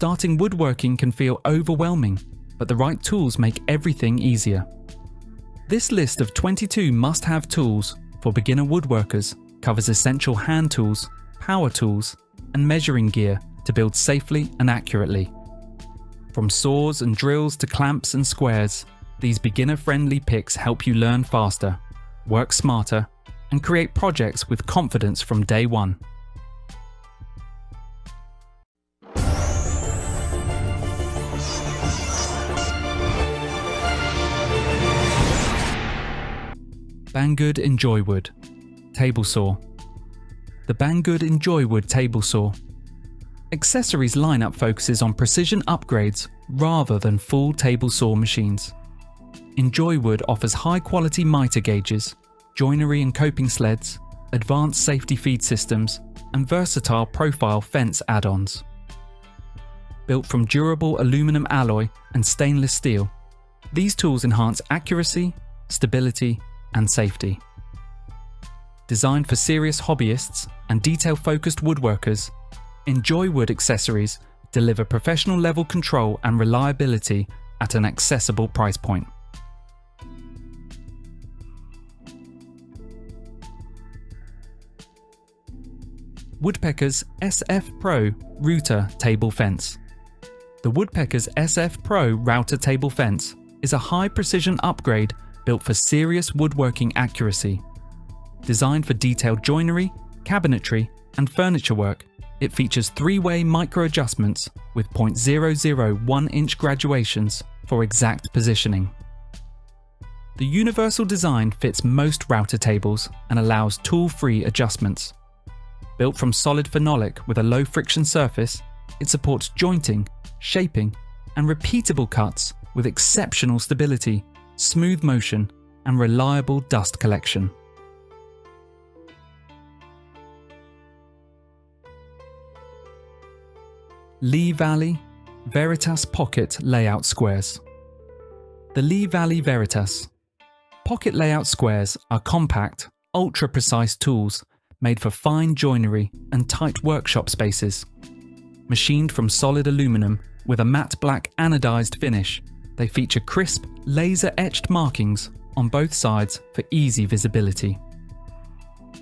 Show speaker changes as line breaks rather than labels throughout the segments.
Starting woodworking can feel overwhelming, but the right tools make everything easier. This list of 22 must-have tools for beginner woodworkers covers essential hand tools, power tools, and measuring gear to build safely and accurately. From saws and drills to clamps and squares, these beginner-friendly picks help you learn faster, work smarter, and create projects with confidence from day one. BANGGOOD ENJOYWOOD Table Saw. The BANGGOOD ENJOYWOOD Table Saw. Accessories lineup focuses on precision upgrades rather than full table saw machines. ENJOYWOOD offers high-quality miter gauges, joinery and coping sleds, advanced safety feed systems, and versatile profile fence add-ons. Built from durable aluminum alloy and stainless steel, these tools enhance accuracy, stability, and safety. Designed for serious hobbyists and detail-focused woodworkers, ENJOYWOOD accessories deliver professional level control and reliability at an accessible price point. Woodpeckers SF Pro Router Table Fence. The Woodpeckers SF Pro Router Table Fence is a high-precision upgrade built for serious woodworking accuracy. Designed for detailed joinery, cabinetry, and furniture work, it features three-way micro-adjustments with 0.001-inch graduations for exact positioning. The universal design fits most router tables and allows tool-free adjustments. Built from solid phenolic with a low-friction surface, it supports jointing, shaping, and repeatable cuts with exceptional stability, smooth motion, and reliable dust collection. Lee Valley Veritas Pocket Layout Squares. The Lee Valley Veritas Pocket Layout Squares are compact, ultra-precise tools made for fine joinery and tight workshop spaces. Machined from solid aluminum with a matte black anodized finish, they feature crisp, laser-etched markings on both sides for easy visibility.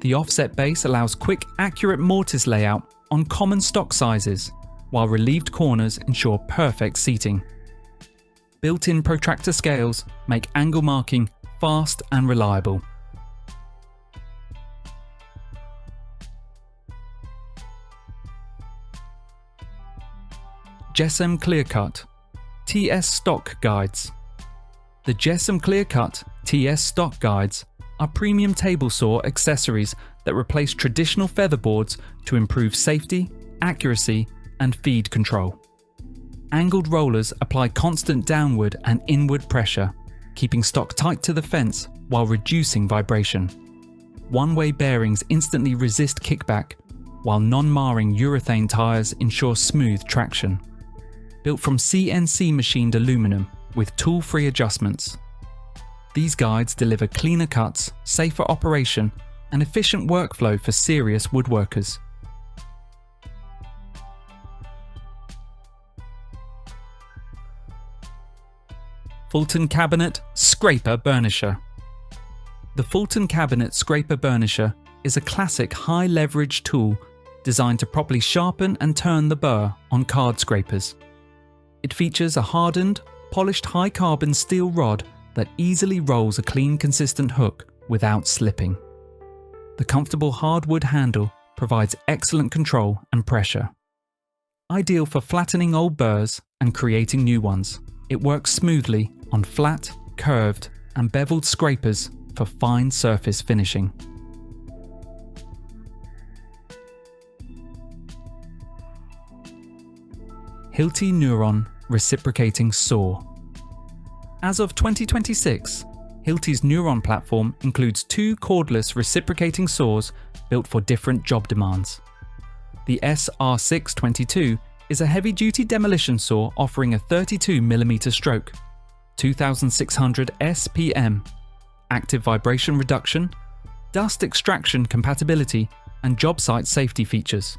The offset base allows quick, accurate mortise layout on common stock sizes, while relieved corners ensure perfect seating. Built-in protractor scales make angle marking fast and reliable. JessEm Clearcut TS Stock Guides. The JessEm Clearcut TS Stock Guides are premium table saw accessories that replace traditional featherboards to improve safety, accuracy, and feed control. Angled rollers apply constant downward and inward pressure, keeping stock tight to the fence while reducing vibration. One-way bearings instantly resist kickback, while non-marring urethane tyres ensure smooth traction. Built from CNC machined aluminum with tool-free adjustments. These guides deliver cleaner cuts, safer operation, and efficient workflow for serious woodworkers. Fulton Cabinet Scraper Burnisher. The Fulton Cabinet Scraper Burnisher is a classic high-leverage tool designed to properly sharpen and turn the burr on card scrapers. It features a hardened, polished high-carbon steel rod that easily rolls a clean, consistent hook without slipping. The comfortable hardwood handle provides excellent control and pressure. Ideal for flattening old burrs and creating new ones, it works smoothly on flat, curved, and beveled scrapers for fine surface finishing. Hilti Nuron Reciprocating Saw. As of 2026, Hilti's Nuron platform includes 2 cordless reciprocating saws built for different job demands. The SR622 is a heavy-duty demolition saw offering a 32mm stroke, 2600 SPM, active vibration reduction, dust extraction compatibility, and job site safety features.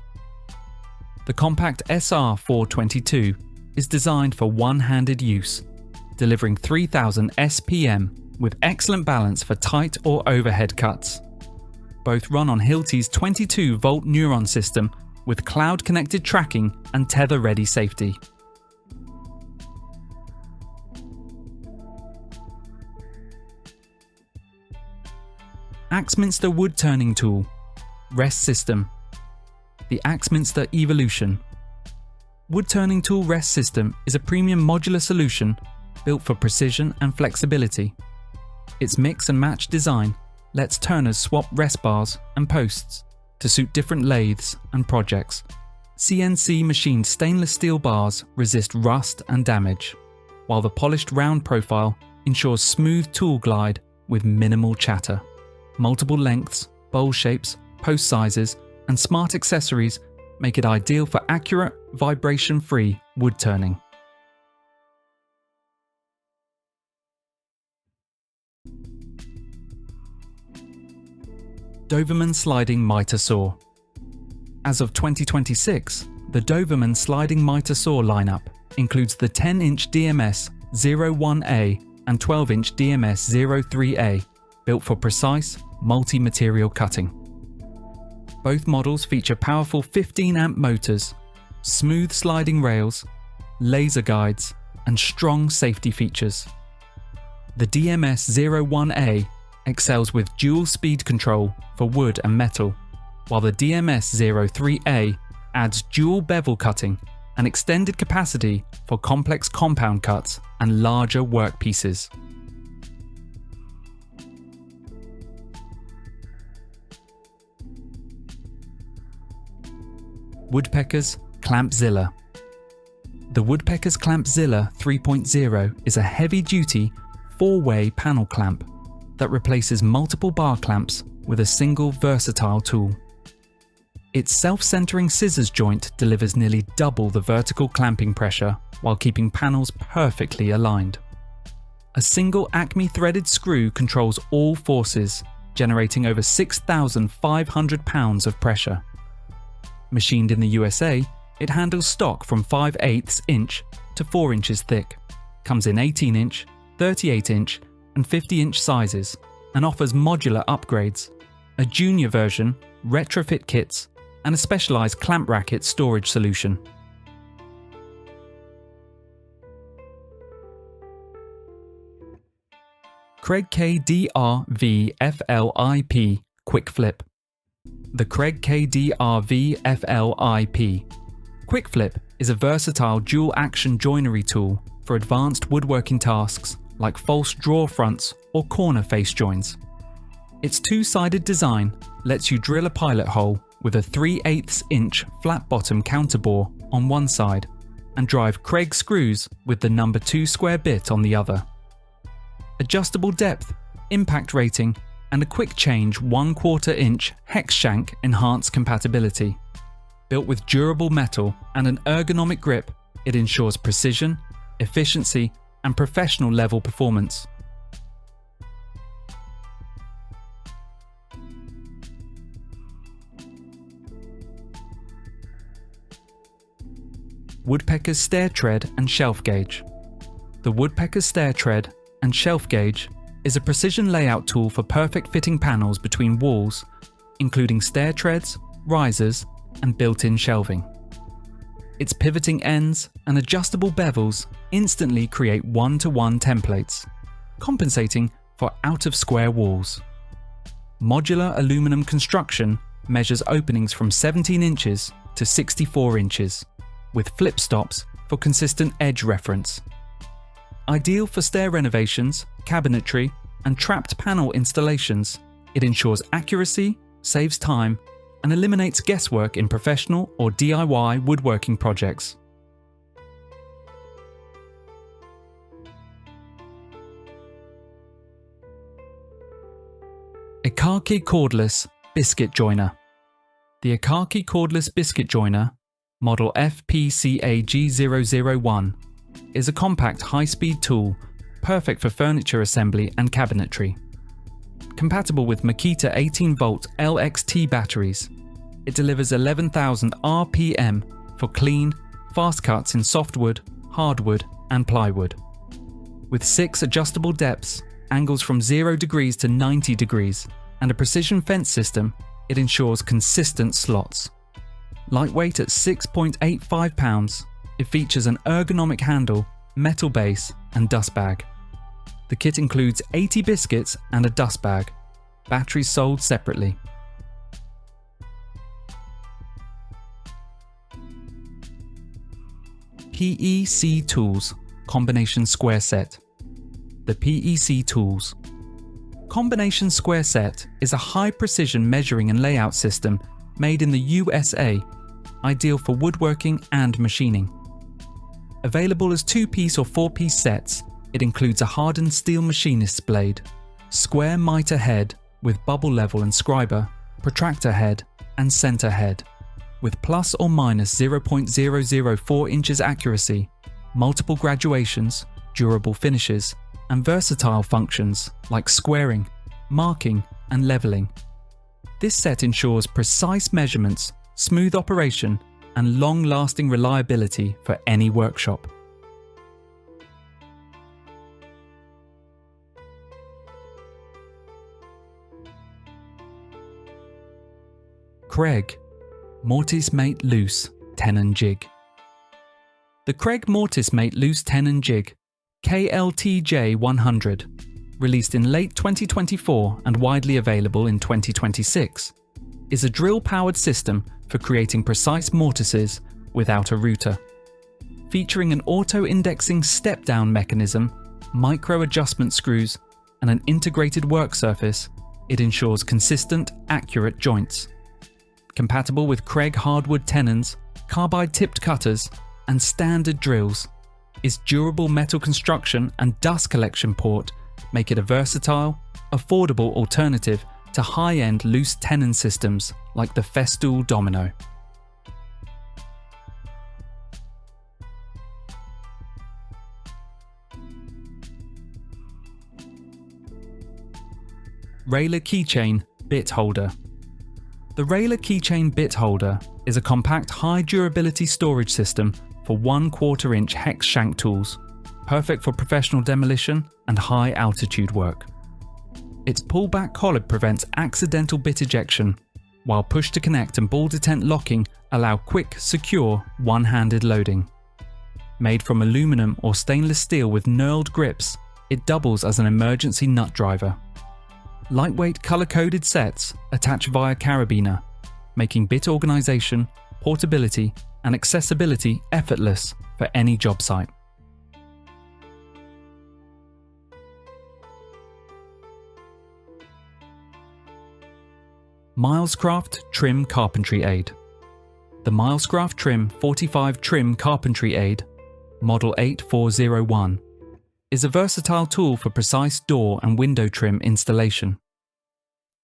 The compact SR422 is designed for one-handed use, delivering 3000 SPM with excellent balance for tight or overhead cuts. Both run on Hilti's 22-volt Nuron system with cloud-connected tracking and tether-ready safety. Axminster Woodturning Tool, Rest System. The Axminster Evolution. Woodturning Tool Rest System is a premium modular solution built for precision and flexibility. Its mix and match design lets turners swap rest bars and posts to suit different lathes and projects. CNC machined stainless steel bars resist rust and damage, while the polished round profile ensures smooth tool glide with minimal chatter. Multiple lengths, bowl shapes, post sizes, and smart accessories make it ideal for accurate, vibration-free wood turning. DOVAMAN Sliding Miter Saw. As of 2026, the DOVAMAN Sliding Miter Saw lineup includes the 10-inch DMS 01A and 12-inch DMS 03A, built for precise, multi-material cutting. Both models feature powerful 15-amp motors, smooth sliding rails, laser guides, and strong safety features. The DMS 01A excels with dual speed control for wood and metal, while the DMS 03A adds dual bevel cutting and extended capacity for complex compound cuts and larger workpieces. Woodpeckers Clampzilla. The Woodpeckers Clampzilla 3.0 is a heavy-duty, 4-way panel clamp that replaces multiple bar clamps with a single versatile tool. Its self-centering scissors joint delivers nearly double the vertical clamping pressure while keeping panels perfectly aligned. A single Acme threaded screw controls all forces, generating over 6,500 pounds of pressure. Machined in the USA, it handles stock from 5/8 inch to 4 inches thick, comes in 18-inch, 38-inch, and 50-inch sizes, and offers modular upgrades, a junior version, retrofit kits, and a specialised clamp racket storage solution. Kreg KDRV-FLIP Quick Flip. The Kreg KDRV-FLIP Quick Flip is a versatile dual-action joinery tool for advanced woodworking tasks like false drawer fronts or corner face joins. Its two-sided design lets you drill a pilot hole with a 3/8 inch flat-bottom counterbore on one side and drive Kreg screws with the number 2 square bit on the other. Adjustable depth, impact rating, and a quick change 1/4 inch hex shank enhance compatibility. Built with durable metal and an ergonomic grip, it ensures precision, efficiency, and professional level performance. Woodpecker's Stair Tread and Shelf Gauge. The Woodpecker's Stair Tread and Shelf Gauge is a precision layout tool for perfect fitting panels between walls, including stair treads, risers, and built-in shelving. Its pivoting ends and adjustable bevels instantly create one-to-one templates, compensating for out-of-square walls. Modular aluminum construction measures openings from 17 inches to 64 inches, with flip stops for consistent edge reference. Ideal for stair renovations, cabinetry, and trapped panel installations, it ensures accuracy, saves time, and eliminates guesswork in professional or DIY woodworking projects. Ecarke Cordless Biscuit Joiner. The Ecarke Cordless Biscuit Joiner, model FPCAG001, is a compact high-speed tool perfect for furniture assembly and cabinetry. Compatible with Makita 18-volt LXT batteries, it delivers 11,000 RPM for clean, fast cuts in softwood, hardwood, and plywood. With 6 adjustable depths, angles from 0 degrees to 90 degrees, and a precision fence system, it ensures consistent slots. Lightweight at 6.85 pounds, it features an ergonomic handle, metal base, and dust bag. The kit includes 80 biscuits and a dust bag. Batteries sold separately. PEC Tools Combination Square Set. The PEC Tools Combination Square Set is a high-precision measuring and layout system made in the USA, ideal for woodworking and machining. Available as 2-piece or 4-piece sets, it includes a hardened steel machinist's blade, square mitre head with bubble level and scriber, protractor head, and centre head, with plus or minus 0.004 inches accuracy, multiple graduations, durable finishes, and versatile functions like squaring, marking, and levelling. This set ensures precise measurements, smooth operation, and long-lasting reliability for any workshop. Kreg Mortise Mate Loose Tenon Jig. The Kreg Mortise Mate Loose Tenon Jig, KLTJ 100, released in late 2024 and widely available in 2026, is a drill-powered system for creating precise mortises without a router. Featuring an auto-indexing step-down mechanism, micro-adjustment screws, and an integrated work surface, it ensures consistent, accurate joints. Compatible with Kreg hardwood tenons, carbide-tipped cutters, and standard drills, its durable metal construction and dust collection port make it a versatile, affordable alternative to high-end loose tenon systems like the Festool Domino. Railer Keychain Bit Holder. The Railer Keychain Bit Holder is a compact high-durability storage system for 1/4 inch hex shank tools, perfect for professional demolition and high-altitude work. Its pullback collar prevents accidental bit ejection, while push-to-connect and ball detent locking allow quick, secure, one-handed loading. Made from aluminum or stainless steel with knurled grips, it doubles as an emergency nut driver. Lightweight colour-coded sets attach via carabiner, making bit organisation, portability, and accessibility effortless for any job site. Milescraft Trim Carpentry Aid. The Milescraft Trim 45 Trim Carpentry Aid, Model 8401, is a versatile tool for precise door and window trim installation.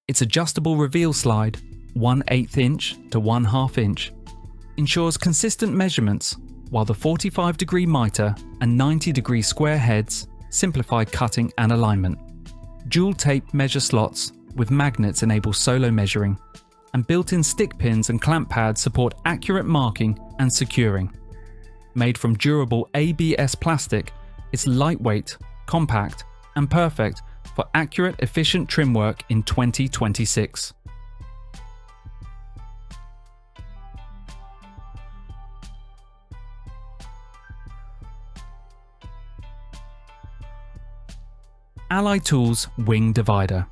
Its adjustable reveal slide, 1/8 inch to 1/2 inch, ensures consistent measurements, while the 45-degree mitre and 90-degree square heads simplify cutting and alignment. Dual tape measure slots with magnets enable solo measuring, and built-in stick pins and clamp pads support accurate marking and securing. Made from durable ABS plastic, it's lightweight, compact, and perfect for accurate, efficient trim work in 2026. Ally Tools Wing Divider.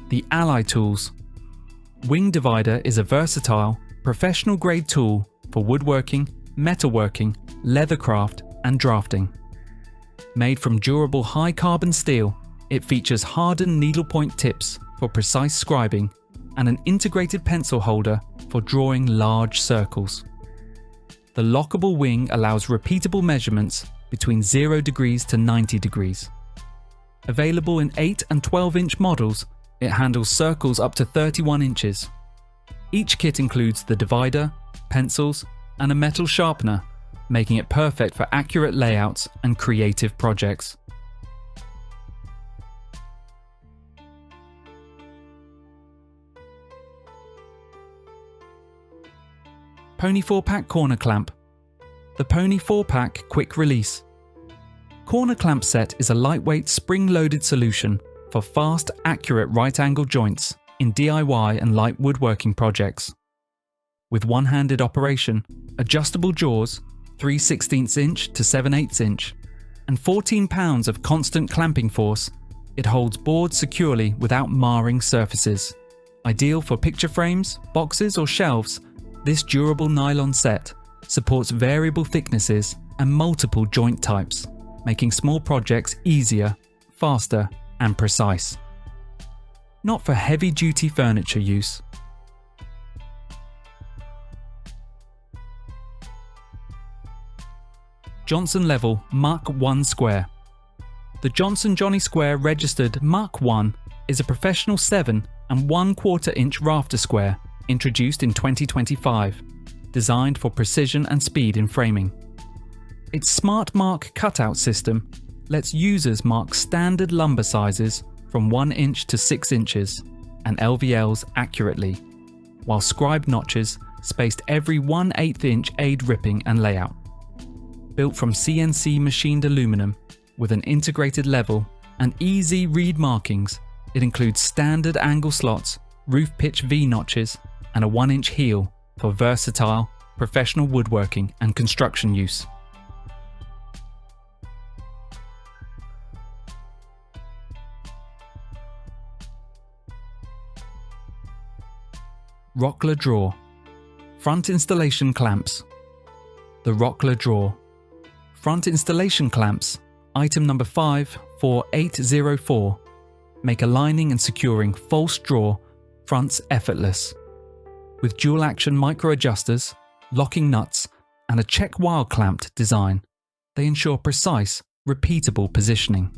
The Ally Tools Wing Divider is a versatile, professional-grade tool for woodworking, metalworking, leathercraft, and drafting. Made from durable high-carbon steel, it features hardened needlepoint tips for precise scribing and an integrated pencil holder for drawing large circles. The lockable wing allows repeatable measurements between 0 degrees to 90 degrees. Available in 8 and 12-inch models, it handles circles up to 31 inches. Each kit includes the divider, pencils, and a metal sharpener, making it perfect for accurate layouts and creative projects. Pony 4-pack corner clamp. The Pony 4-pack quick release. Corner clamp set is a lightweight spring-loaded solution for fast, accurate right-angle joints in DIY and light woodworking projects. With one-handed operation, adjustable jaws, 3/16 inch to 7/8 inch, and 14 pounds of constant clamping force, it holds boards securely without marring surfaces. Ideal for picture frames, boxes or shelves, this durable nylon set supports variable thicknesses and multiple joint types, making small projects easier, faster and precise. Not for heavy-duty furniture use. Johnson Level Mach 1 Square. The Johnson Johnny Square registered Mach 1 is a professional 7 and 1/4 inch rafter square introduced in 2025, designed for precision and speed in framing. Its Smart Mark cutout system lets users mark standard lumber sizes from 1 inch to 6 inches and LVLs accurately, while scribe notches spaced every 1/8 inch aid ripping and layout. Built from CNC machined aluminum with an integrated level and easy read markings, it includes standard angle slots, roof pitch V notches, and a 1 inch heel for versatile, professional woodworking and construction use. Rockler Drawer. Front installation clamps. The Rockler Drawer. Front installation clamps, item number 54804, make aligning and securing false drawer fronts effortless. With dual action micro adjusters, locking nuts, and a check while clamped design, they ensure precise, repeatable positioning.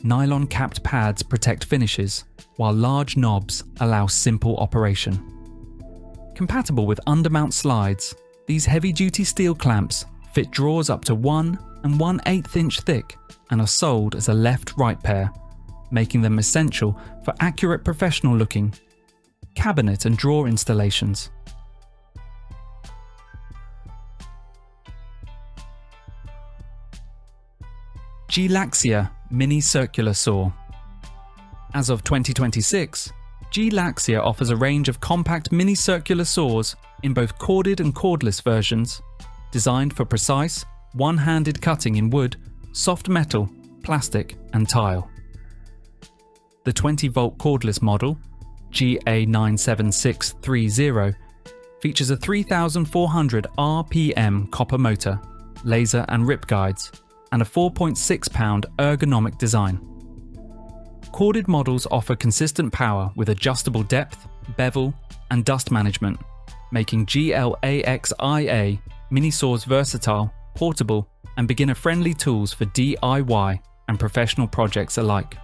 Nylon capped pads protect finishes, while large knobs allow simple operation. Compatible with undermount slides, these heavy-duty steel clamps fit drawers up to 1 and 1/8 inch thick and are sold as a left-right pair, making them essential for accurate professional-looking cabinet and drawer installations. Laxia Mini Circular Saw. As of 2026, Laxia offers a range of compact mini circular saws in both corded and cordless versions, designed for precise, one-handed cutting in wood, soft metal, plastic and tile. The 20-volt cordless model, GA97630, features a 3,400 RPM copper motor, laser and rip guides, and a 4.6-pound ergonomic design. Corded models offer consistent power with adjustable depth, bevel, and dust management, making GLAXIA mini saws versatile, portable, and beginner-friendly tools for DIY and professional projects alike.